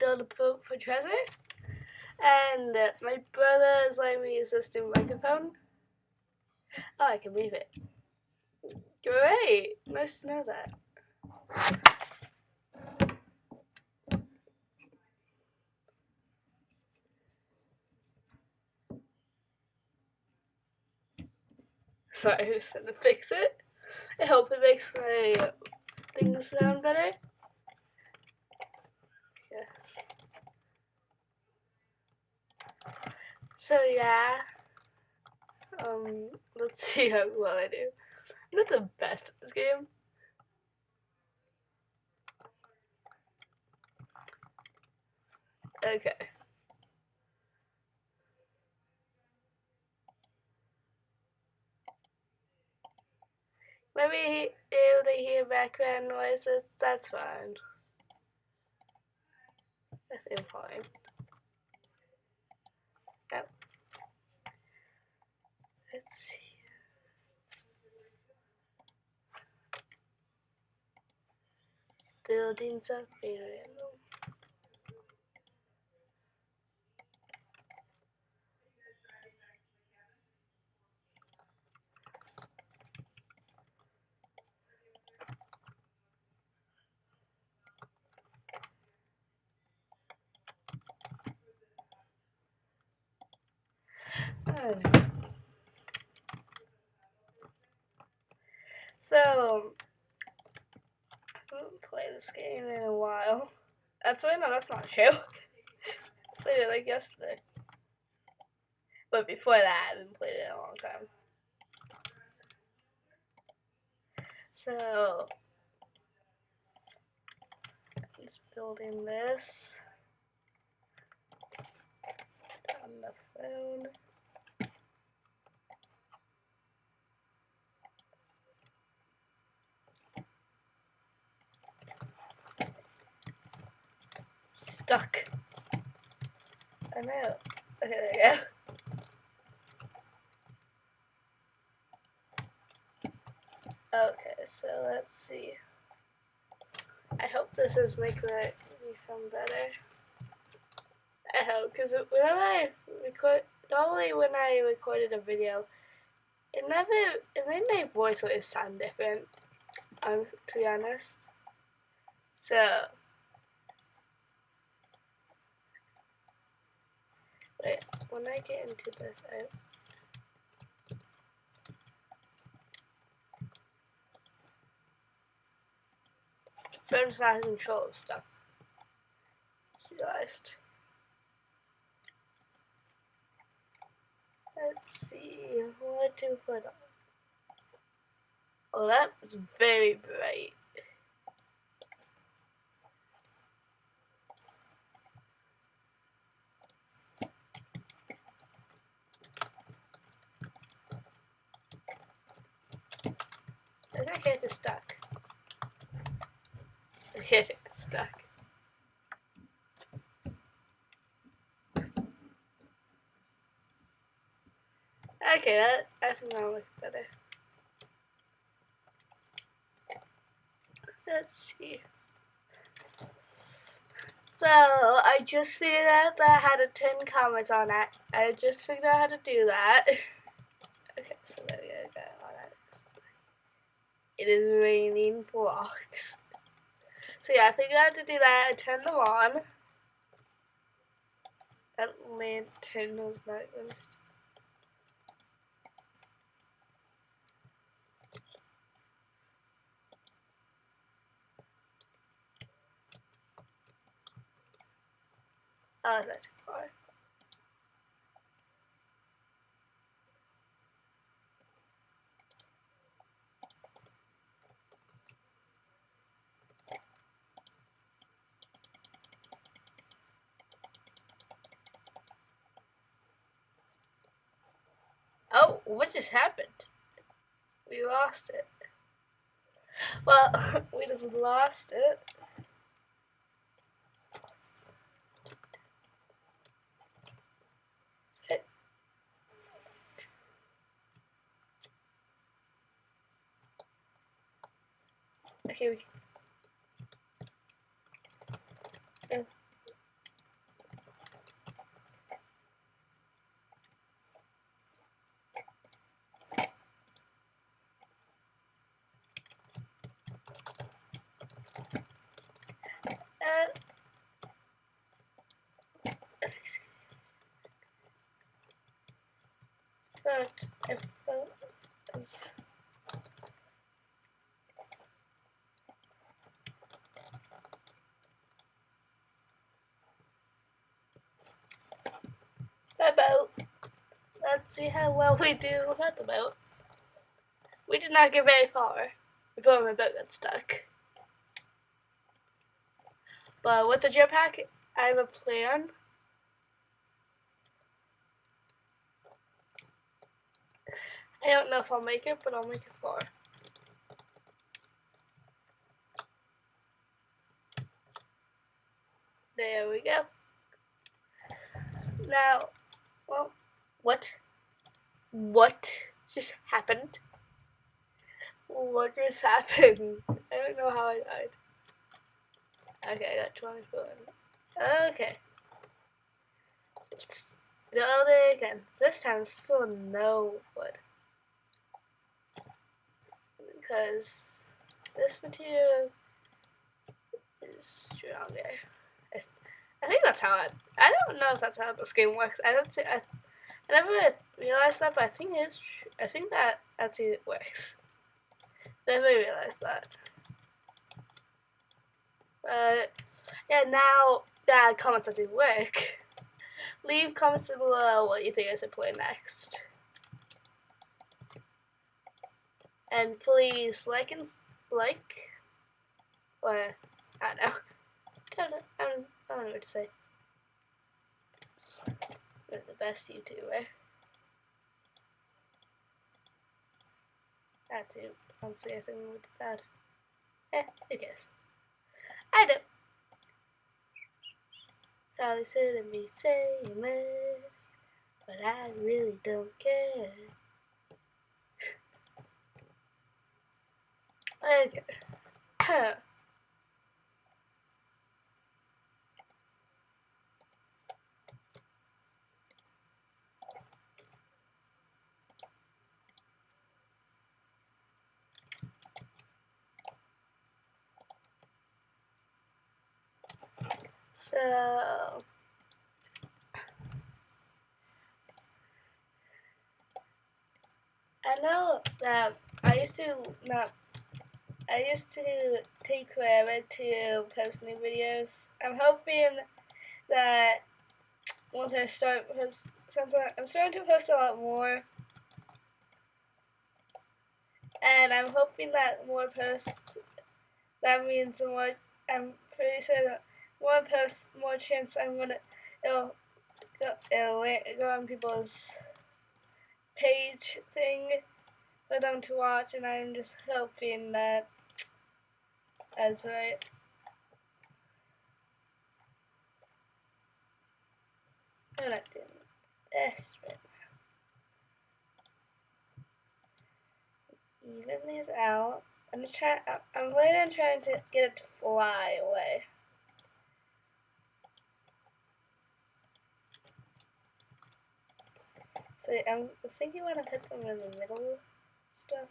build a boat for treasure. And my brother is letting me use this new microphone. Oh, I can leave it. Great! Nice to know that. Sorry, I just had to fix it. I hope it makes my things sound better. Yeah. So yeah. Let's see how well I do. I'm not the best at this game. Okay. Maybe able to hear background noises, that's fine. That's fine. Yep. Let's see. Buildings are very random. So, I haven't played this game in a while. Actually, no, that's not true. I played it like yesterday. But before that, I haven't played it in a long time. So, I'm just building this on the phone. Stuck. I know. Okay, there we go. Okay, so let's see. I hope this is making me sound better. I hope, because whenever I record, normally when I recorded a video, it made my voice always sound different, to be honest. So, wait, when I get into this, phone's not in control of stuff. Just realized. Let's see what to put on. Oh, that was very bright. I think I get stuck. I get stuck. Okay, I think that'll look better. Let's see. So, I just figured out that I had to turn comments on that. I just figured out how to do that. Okay, so there we go. It is raining blocks. So yeah, I figured out how to do that. I turned them on. That lantern was not going to... Oh, that's too far. Oh, what just happened? We lost it. Well, we just lost it. Okay, But if a boat. Let's see how well we do without the boat. We did not get very far before my boat got stuck. But with the jetpack, I have a plan. I don't know if I'll make it, but I'll make it far. There we go. Now, well, what? What just happened? What just happened? I don't know how I died. Okay, I got 24. Okay. Let's go there again. This time it's still no wood. Because this material is stronger. I think that's how I don't know if that's how this game works. I never realized that, but I think it is. I think that's how it works. Never realized that. But yeah, now that comments actually work, leave comments below what you think I should play next. And please like, or I don't know. I don't know what to say. You're the best YouTuber. That too. I don't see anything would be bad. Who cares? I don't. Probably shouldn't be saying this, but I really don't care. Okay. So I know that I used to take forever to post new videos. I'm hoping that once I start I'm starting to post a lot more, and I'm hoping that more posts. That means more. I'm pretty sure that more posts, more chance it'll go on people's page thing for them to watch, and I'm just hoping that that's right. I'm not doing this right now. Even these out. I'm planning on trying to get it to fly away. So I'm thinking when I put them in the middle stuff.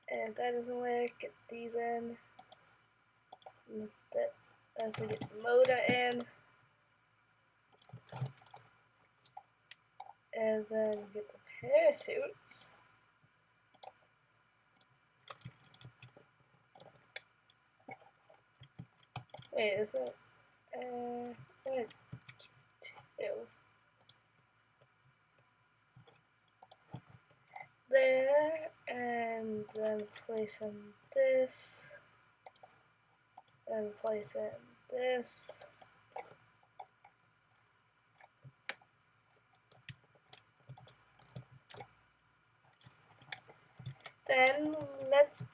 And if that doesn't work, get these in. That doesn't get the motor in. And then get the parachutes. Wait, is it? Wait, two. There, and then place in this. Then place in this. Then let's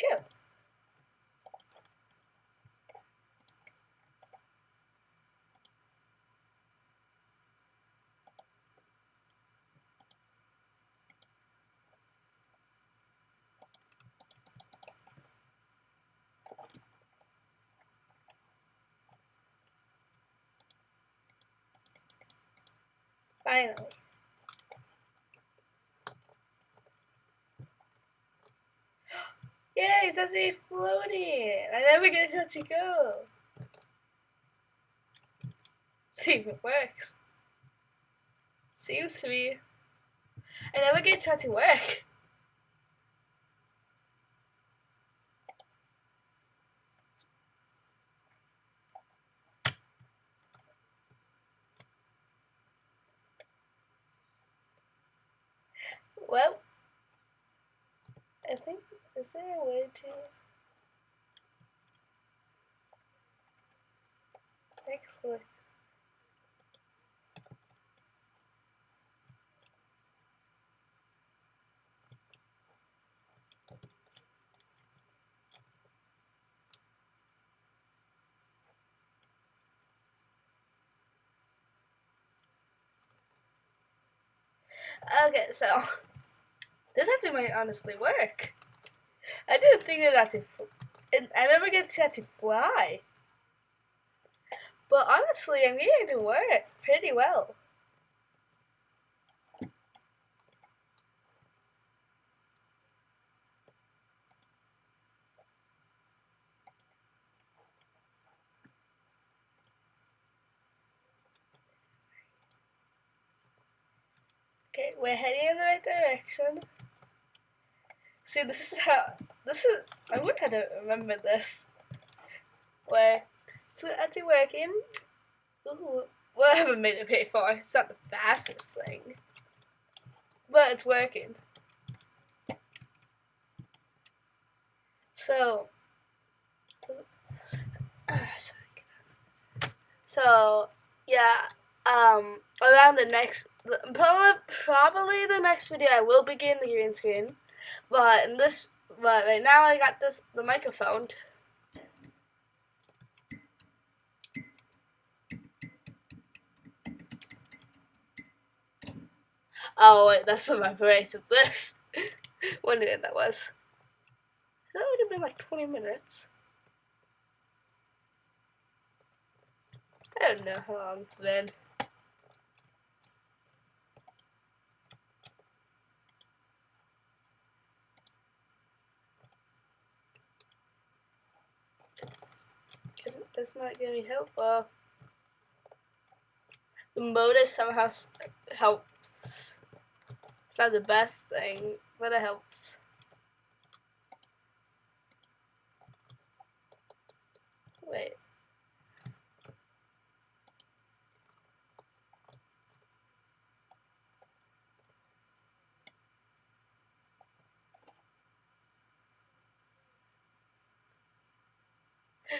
go. Finally. it's actually floating. I never get a chance to go. See if it works. Seems to be. I never get a chance to work. Well, I think, is there a way to click? Okay, so this actually might honestly work. I didn't think it actually. I never get to actually fly. But honestly, I'm getting to work pretty well. Okay, we're heading in the right direction. See, this is, I would have to remember this. Where it's actually working. Ooh, well, I haven't made it very far. It's not the fastest thing. But it's working. So yeah, around the next, probably the next video I will begin the green screen, but right now I got the microphone. Oh wait, that's the vibration of this. Wonder when that was. That would have been like 20 minutes. I don't know how long it's been. That's not gonna be helpful. The motor somehow helps. It's not the best thing, but it helps. Wait.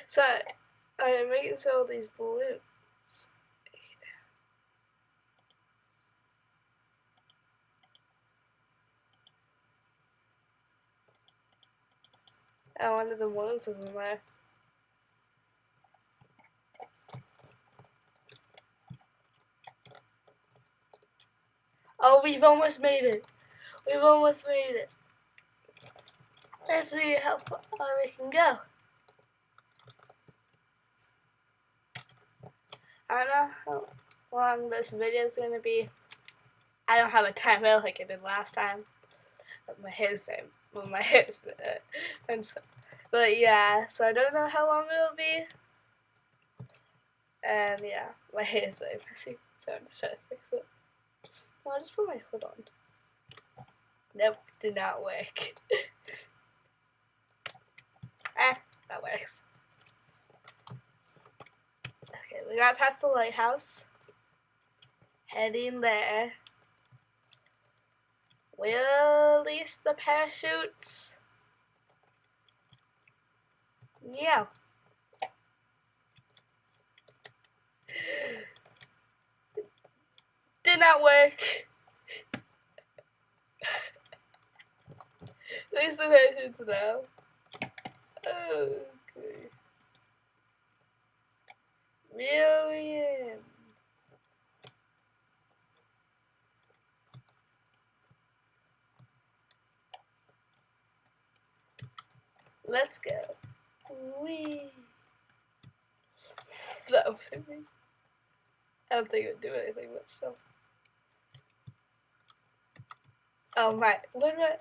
So, I'm making all these balloons. Oh, one of the balloons isn't there. Oh, we've almost made it. We've almost made it. Let's see how far we can go. I don't know how long this video is going to be. I don't have a timer like I did last time. My hair's time. Well, my hair's but yeah, so I don't know how long it'll be. And yeah, my hair is very messy, so I'm just trying to fix it. Well, I'll just put my hood on. Nope, did not work. That works. Okay, we got past the lighthouse. Heading there. We'll release the parachutes. Yeah. Did not work. Release the parachutes now. Okay. Million. Let's go. Wee. That was amazing. I don't think it would do anything, but still. Oh my, what am I?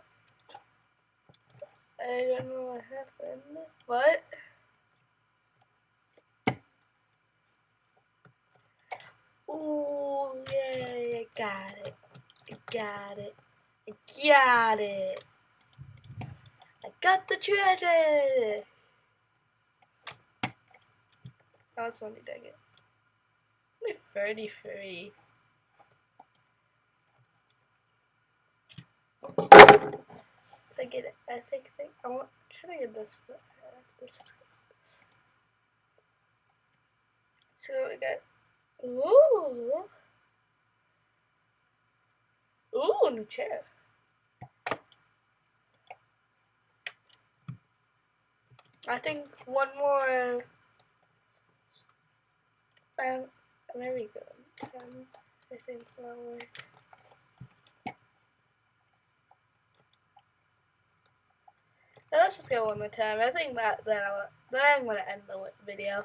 I don't know what happened. What? Ooh, yeah, I got it. I got it. I got it. I got the treasure! How much money did I get? Only 33. I get it. I think I want try to get this. This is so we got ooh new chair. I think one more. There we go. 10. I think that'll work. Now let's just go one more time. I think then I'm gonna end the video.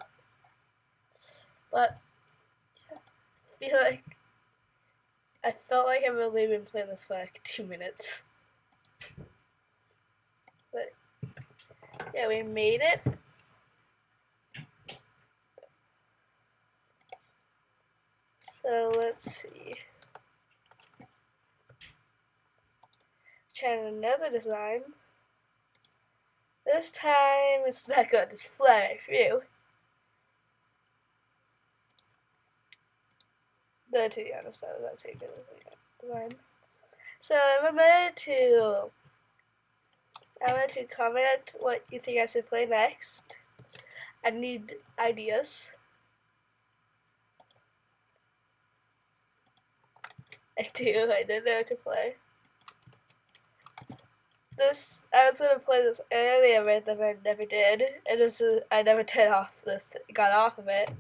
But yeah, I felt like I've only been playing this for like 2 minutes. But yeah, we made it. So let's see. Try another design. This time it's not going to fly through. Though to be honest, that was not too good as a design. So remember to comment what you think I should play next. I need ideas. I don't know what to play. I was gonna play this earlier, but then I never did. And I never got off of it,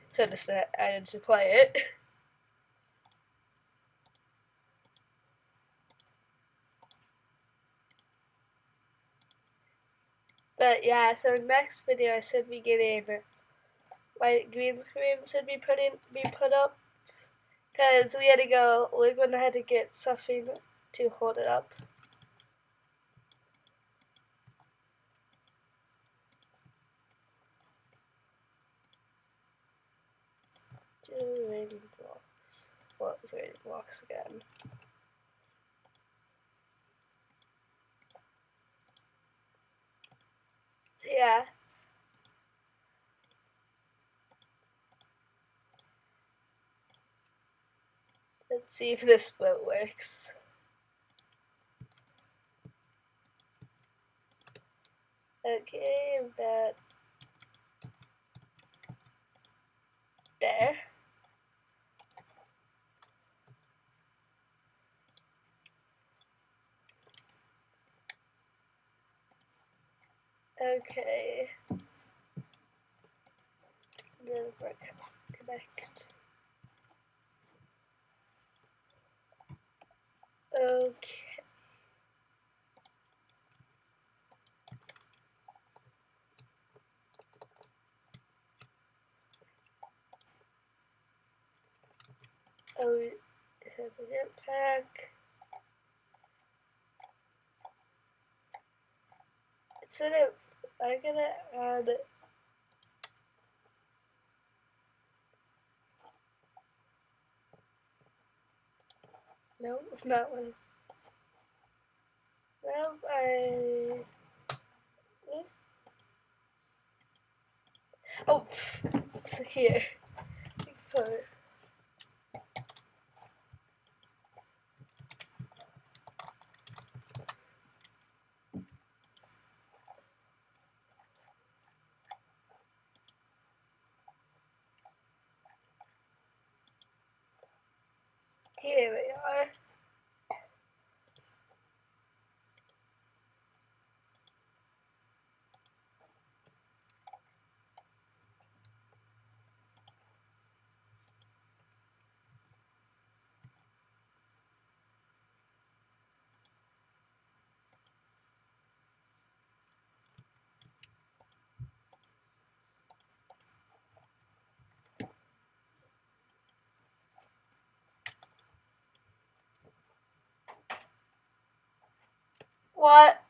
so I didn't just play it. But yeah, so next video I should be getting my green screen should be put up, because we're gonna have to get something to hold it up. Do rating blocks. What is rating blocks again? So yeah. Let's see if this boat works. Okay, about there. Okay. Does work connect. Okay. Oh, it has a zip pack. I'm gonna add. No, not one. No, oh, it's here. Put it. Here they are. What?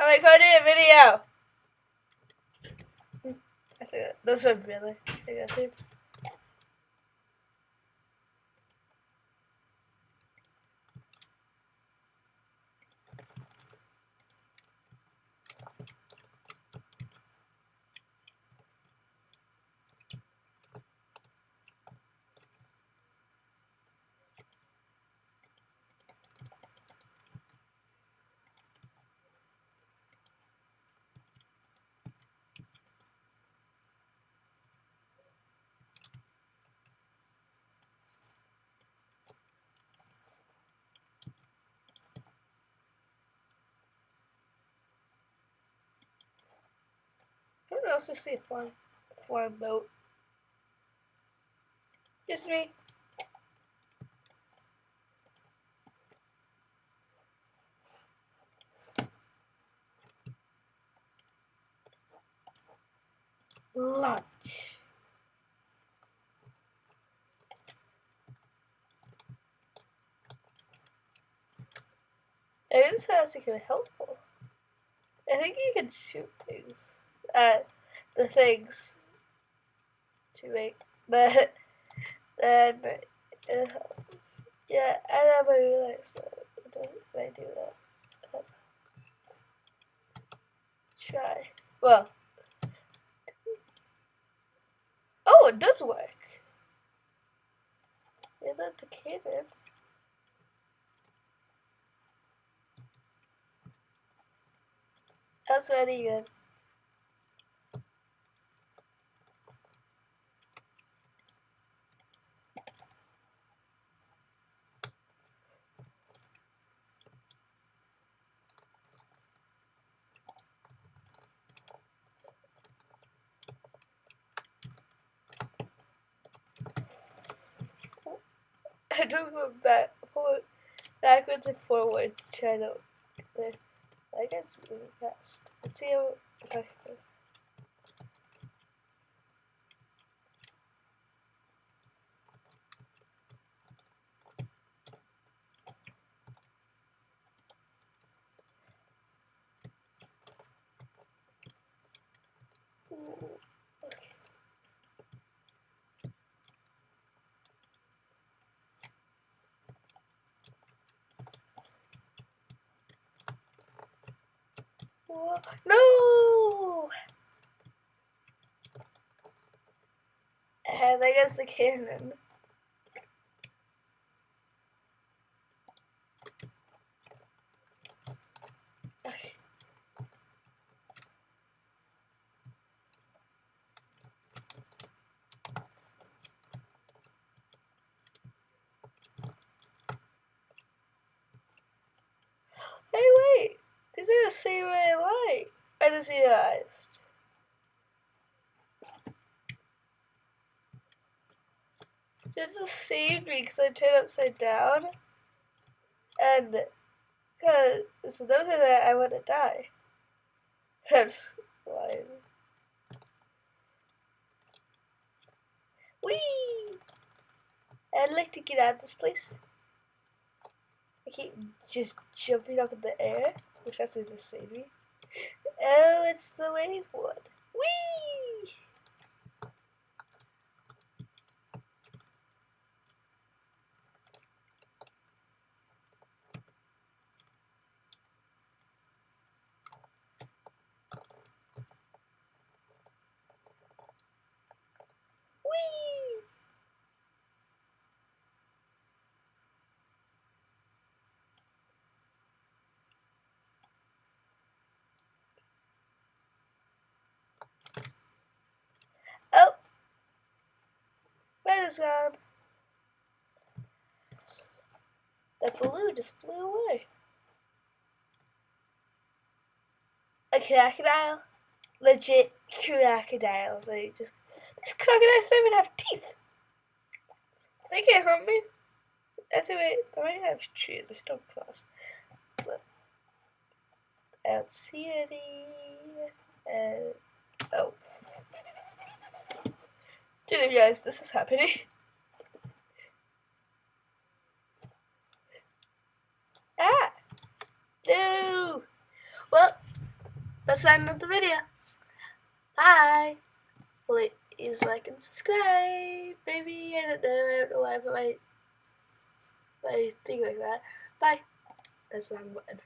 I'm recording a video. I think that's what really. I guess it. I don't also see a flying boat. Just me. Lunch. I mean, this sounds like really helpful. I think you can shoot things. The things to make the then yeah, I never realized that. If I do that, try. Well, oh, it does work. Yeah, that's the cannon. That's really good. I just went backwards and forwards, trying to get there. I guess really fast. Let's see how I can go. Okay. Whoa. No! And I guess the cannon. Okay. Hey, wait! These are the same way I like. I just realized. Just saved me because I turned upside down. And because so those are that I want to die. I'm just flying. Whee! I'd like to get out of this place. I keep just jumping up in the air, which actually just saved me. Oh, it's the wave one. Whee! Whee! Oh! Red is gone. The balloon just flew away. A crocodile? Legit crocodiles. Like just these crocodiles don't even have teeth. They can't hurt me. Anyway, they might have trees. They're still close. But I don't see any. Oh. Didn't realize this is happening. Ah! No! Well, that's the end of the video. Bye. Please like and subscribe. Maybe I don't know why I put my thing like that. Bye. That's not good.